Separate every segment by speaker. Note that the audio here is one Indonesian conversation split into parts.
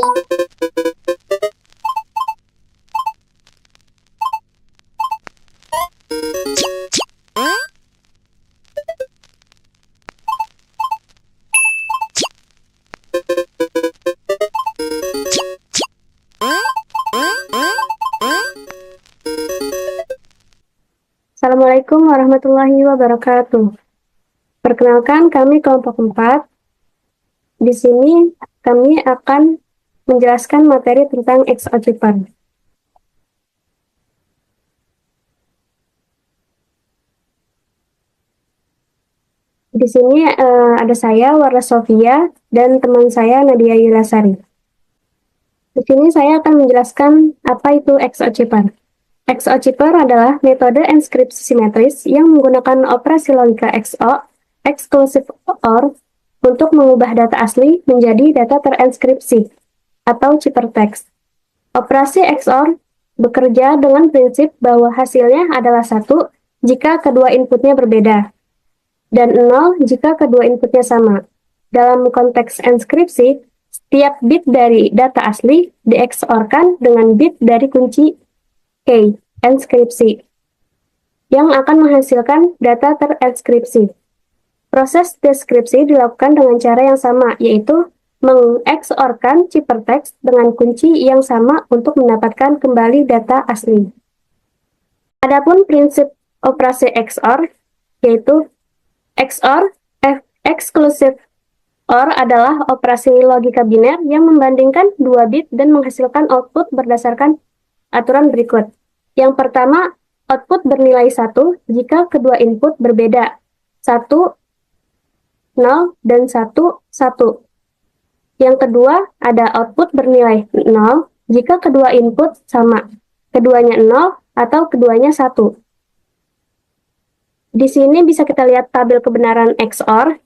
Speaker 1: Assalamualaikum warahmatullahi wabarakatuh. Perkenalkan, kami kelompok 4. Di sini kami akan menjelaskan materi tentang XO-Chipper. Di sini ada saya, Warla Sofia, dan teman saya, Nadia Yulasari. Di sini saya akan menjelaskan apa itu XO-Chipper. XO-Chipper adalah metode enskripsi simetris yang menggunakan operasi logika XO, exclusive OR, untuk mengubah data asli menjadi data terenskripsi, atau ciphertext. Operasi XOR bekerja dengan prinsip bahwa hasilnya adalah 1 jika kedua inputnya berbeda, dan 0 jika kedua inputnya sama. Dalam konteks enskripsi, setiap bit dari data asli di-XOR-kan dengan bit dari kunci key, enskripsi, yang akan menghasilkan data terenskripsi. Proses deskripsi dilakukan dengan cara yang sama, yaitu meng-XOR-kan ciphertext dengan kunci yang sama untuk mendapatkan kembali data asli. Adapun prinsip operasi XOR, yaitu XOR, exclusive OR adalah operasi logika biner yang membandingkan 2 bit dan menghasilkan output berdasarkan aturan berikut. Yang pertama, output bernilai 1 jika kedua input berbeda, 1, 0, dan 1, 1. Yang kedua, ada output bernilai 0 jika kedua input sama, keduanya 0 atau keduanya 1. Di sini bisa kita lihat tabel kebenaran XOR.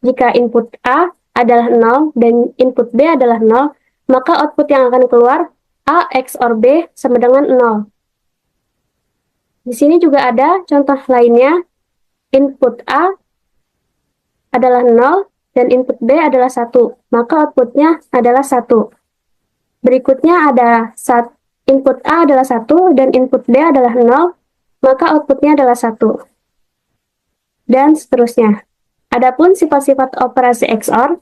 Speaker 1: Jika input A adalah 0 dan input B adalah 0, maka output yang akan keluar A XOR B sama dengan 0. Di sini juga ada contoh lainnya. Input A adalah 0 dan input B adalah 1, maka outputnya adalah 1. Berikutnya ada input A adalah 1 dan input B adalah 0, maka outputnya adalah 1. Dan seterusnya. Adapun sifat-sifat operasi XOR,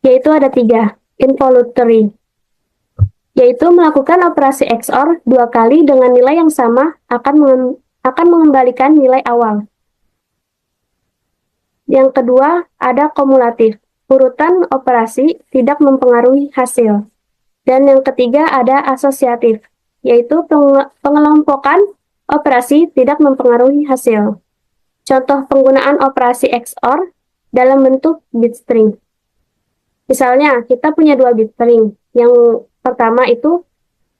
Speaker 1: yaitu ada 3. Involutory, yaitu melakukan operasi XOR 2 kali dengan nilai yang sama akan mengembalikan nilai awal. Yang kedua, ada kumulatif, urutan operasi tidak mempengaruhi hasil. Dan yang ketiga ada asosiatif, yaitu pengelompokan operasi tidak mempengaruhi hasil. Contoh penggunaan operasi XOR dalam bentuk bit string. Misalnya, kita punya 2 bit string. Yang pertama itu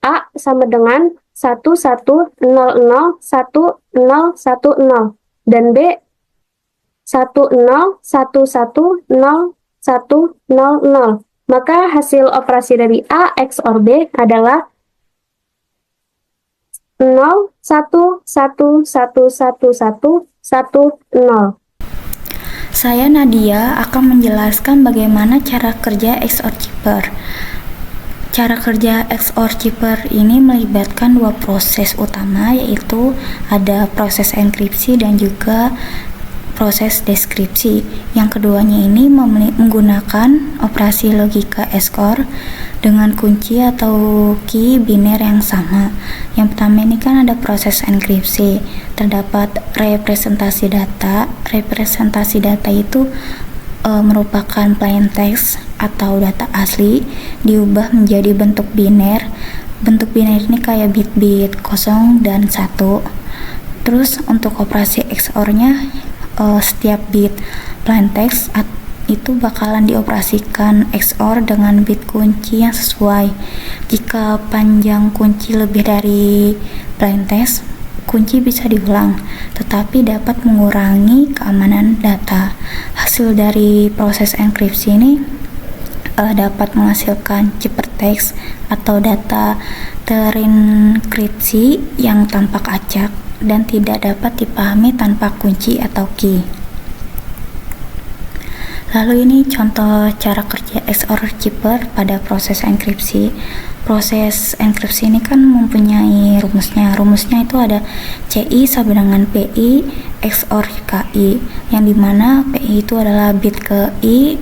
Speaker 1: A sama dengan 11001010 dan B 10110100. Maka hasil operasi dari A XOR B adalah 01111110.
Speaker 2: Saya Nadia akan menjelaskan bagaimana cara kerja XOR Chipper. Cara kerja XOR Chipper ini melibatkan 2 proses utama, yaitu ada proses enkripsi dan juga proses deskripsi. Yang keduanya ini menggunakan operasi logika XOR dengan kunci atau key biner yang sama. Yang pertama ini kan ada proses enkripsi. Terdapat representasi data. Representasi data itu merupakan plain text atau data asli diubah menjadi bentuk biner. Bentuk biner ini kayak bit-bit 0 dan 1. Terus untuk operasi XOR-nya, setiap bit plain text itu bakalan dioperasikan XOR dengan bit kunci yang sesuai. Jika panjang kunci lebih dari plain text, kunci bisa diulang, tetapi dapat mengurangi keamanan data. Hasil dari proses enkripsi ini dapat menghasilkan ciphertext atau data terenkripsi yang tampak acak dan tidak dapat dipahami tanpa kunci atau key. Lalu ini contoh cara kerja XOR chipper pada proses enkripsi. Proses enkripsi ini kan mempunyai rumusnya. Rumusnya itu ada CI sama dengan PI XOR KI, yang dimana PI itu adalah bit ke I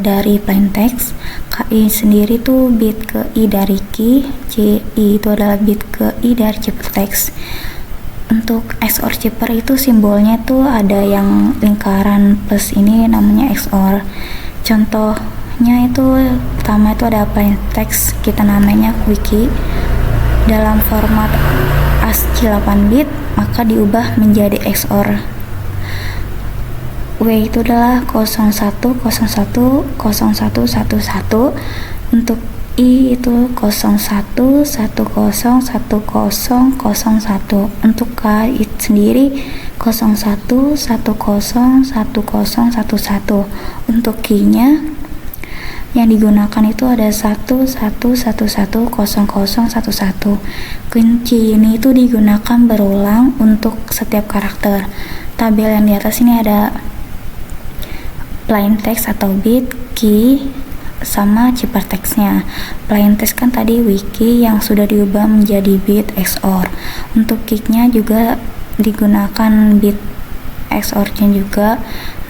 Speaker 2: dari plaintext, KI sendiri tuh bit ke I dari key, CI itu adalah bit ke I dari ciphertext. Untuk XOR chipper itu simbolnya tuh ada yang lingkaran plus, ini namanya XOR. Contohnya itu pertama itu ada plaintext, kita namanya wiki, dalam format ASCII 8 bit maka diubah menjadi XOR. W itu adalah 01010111. Untuk I itu 01101001. Untuk K itu sendiri 01101011. Untuk key-nya yang digunakan itu ada 11110011. Kunci ini itu digunakan berulang untuk setiap karakter. Tabel yang di atas ini ada plaintext atau bit, key, sama ciphertextnya. Plaintext kan tadi wiki yang sudah diubah menjadi bit XOR. Untuk key-nya juga digunakan bit XOR-nya juga.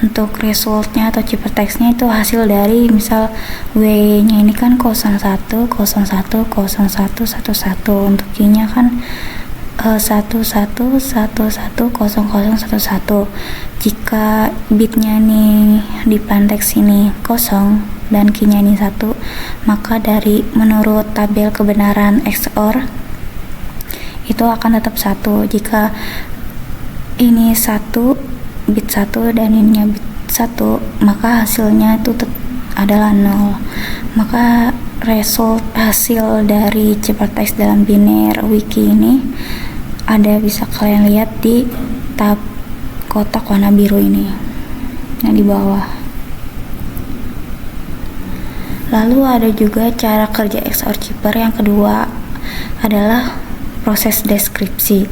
Speaker 2: Untuk resultnya atau ciphertextnya itu hasil dari misal W-nya ini kan 01010111. Untuk key-nya kan 11110011. Jika bitnya nih di plaintext ini 0 dan key-nya ini 1, maka dari menurut tabel kebenaran XOR itu akan tetap 1. Jika ini 1, bit 1 dan ini bit 1, maka hasilnya itu adalah 0. Maka hasil dari ciphertext dalam biner wiki ini ada, bisa kalian lihat di tab kotak warna biru ini yang di bawah. Lalu ada juga cara kerja XOR chipper yang kedua adalah proses deskripsi.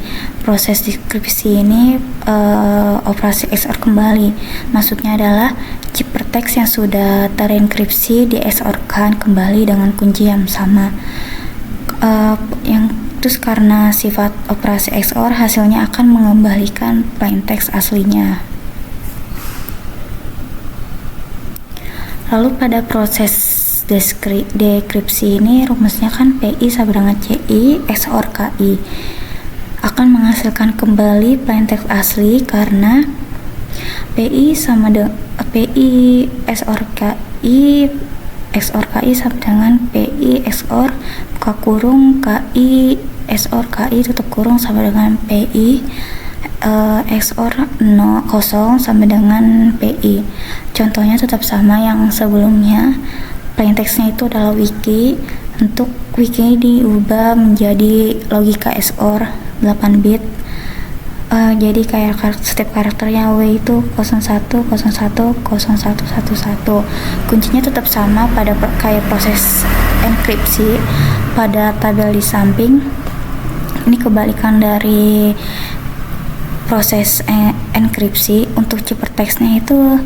Speaker 2: Proses deskripsi ini operasi XOR kembali. Maksudnya adalah ciphertext yang sudah terenkripsi di XOR-kan kembali dengan kunci yang sama. Terus karena sifat operasi XOR, hasilnya akan mengembalikan plaintext aslinya. Lalu pada proses dekripsi ini rumusnya kan PI sama dengan CI XOR KI akan menghasilkan kembali plaintext asli, karena PI sama PI XOR KI sama dengan PI XOR buka kurung KI XOR KI tutup kurung sama dengan PI XOR 0 sama dengan PI. Contohnya tetap sama yang sebelumnya. Plaintextnya itu adalah wiki. Untuk wiki diubah menjadi logika XOR 8 bit. Jadi kayak setiap karakternya W itu 01010111. Kuncinya tetap sama pada kayak proses enkripsi pada tabel di samping. Ini kebalikan dari proses enkripsi. Untuk ciphertextnya itu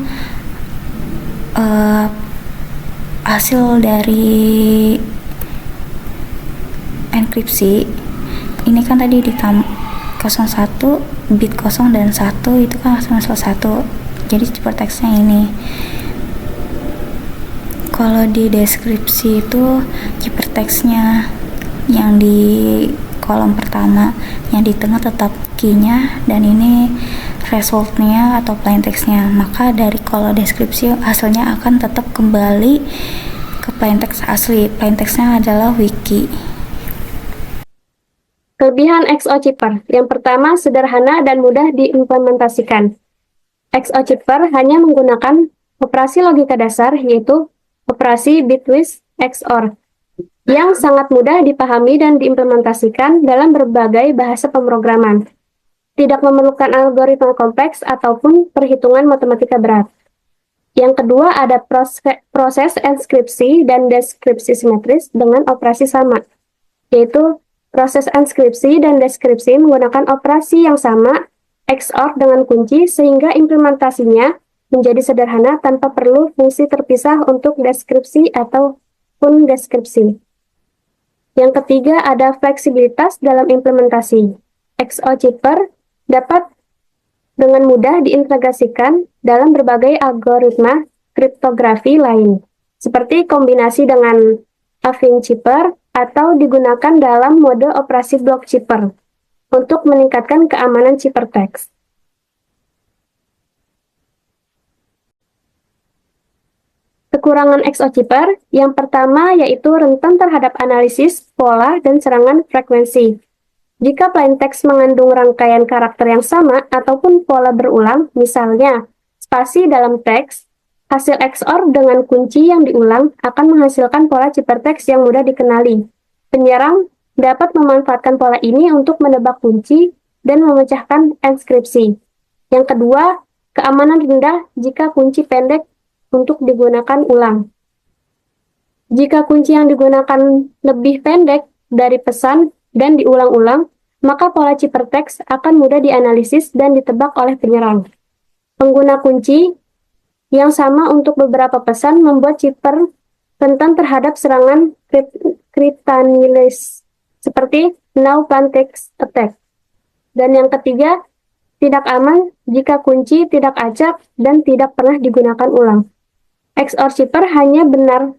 Speaker 2: hasil dari enkripsi ini kan tadi di 01 bit 0 dan 1 itu kan hasil 1, jadi ciphertextnya ini. Kalau di deskripsi itu ciphertextnya yang di kolom pertama, yang di tengah tetap key-nya, dan ini resultnya atau plaintextnya. Maka dari kalau deskripsi hasilnya akan tetap kembali ke plaintext asli. Plaintextnya adalah wiki.
Speaker 1: Kelebihan XOR chipper. Yang pertama, sederhana dan mudah diimplementasikan. XOR chipper hanya menggunakan operasi logika dasar, yaitu operasi bitwise XOR, yang sangat mudah dipahami dan diimplementasikan dalam berbagai bahasa pemrograman. Tidak memerlukan algoritma kompleks ataupun perhitungan matematika berat. Yang kedua, ada proses enskripsi dan deskripsi simetris dengan operasi sama, yaitu proses enskripsi dan deskripsi menggunakan operasi yang sama, XOR dengan kunci, sehingga implementasinya menjadi sederhana tanpa perlu fungsi terpisah untuk deskripsi ataupun deskripsi. Yang ketiga ada fleksibilitas dalam implementasi. XOCeeper dapat dengan mudah diintegrasikan dalam berbagai algoritma kriptografi lain, seperti kombinasi dengan AFIN-Cheaper atau digunakan dalam mode operasi block cheaper untuk meningkatkan keamanan ciphertext. Kekurangan XOCeeper yang pertama yaitu rentan terhadap analisis, pola, dan serangan frekuensi. Jika plaintext mengandung rangkaian karakter yang sama ataupun pola berulang, misalnya spasi dalam teks, hasil XOR dengan kunci yang diulang akan menghasilkan pola ciphertext yang mudah dikenali. Penyerang dapat memanfaatkan pola ini untuk menebak kunci dan memecahkan enskripsi. Yang kedua, keamanan rendah jika kunci pendek untuk digunakan ulang. Jika kunci yang digunakan lebih pendek dari pesan dan diulang-ulang, maka pola ciphertext akan mudah dianalisis dan ditebak oleh penyerang. Pengguna kunci yang sama untuk beberapa pesan membuat cipher rentan terhadap serangan cryptanalysis seperti null plaintext attack. Dan yang ketiga, tidak aman jika kunci tidak acak dan tidak pernah digunakan ulang. XORCeeper hanya benar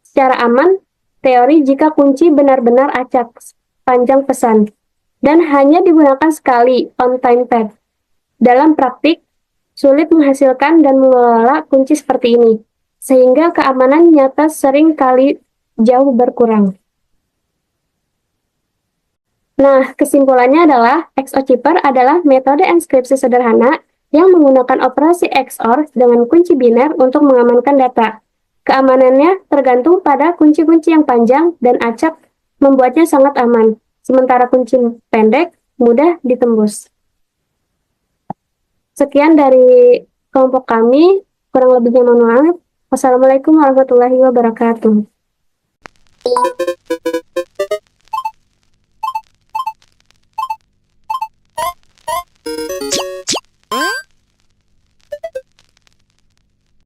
Speaker 1: secara aman teori jika kunci benar-benar acak panjang pesan dan hanya digunakan sekali on time pad. Dalam praktik, sulit menghasilkan dan mengelola kunci seperti ini, sehingga keamanan nyata sering kali jauh berkurang. Nah, kesimpulannya adalah XOCeeper adalah metode enskripsi sederhana yang menggunakan operasi XOR dengan kunci biner untuk mengamankan data. Keamanannya tergantung pada kunci-kunci yang panjang dan acak membuatnya sangat aman, sementara kunci pendek mudah ditembus. Sekian dari kelompok kami, kurang lebihnya mohon maaf. Wassalamualaikum warahmatullahi wabarakatuh.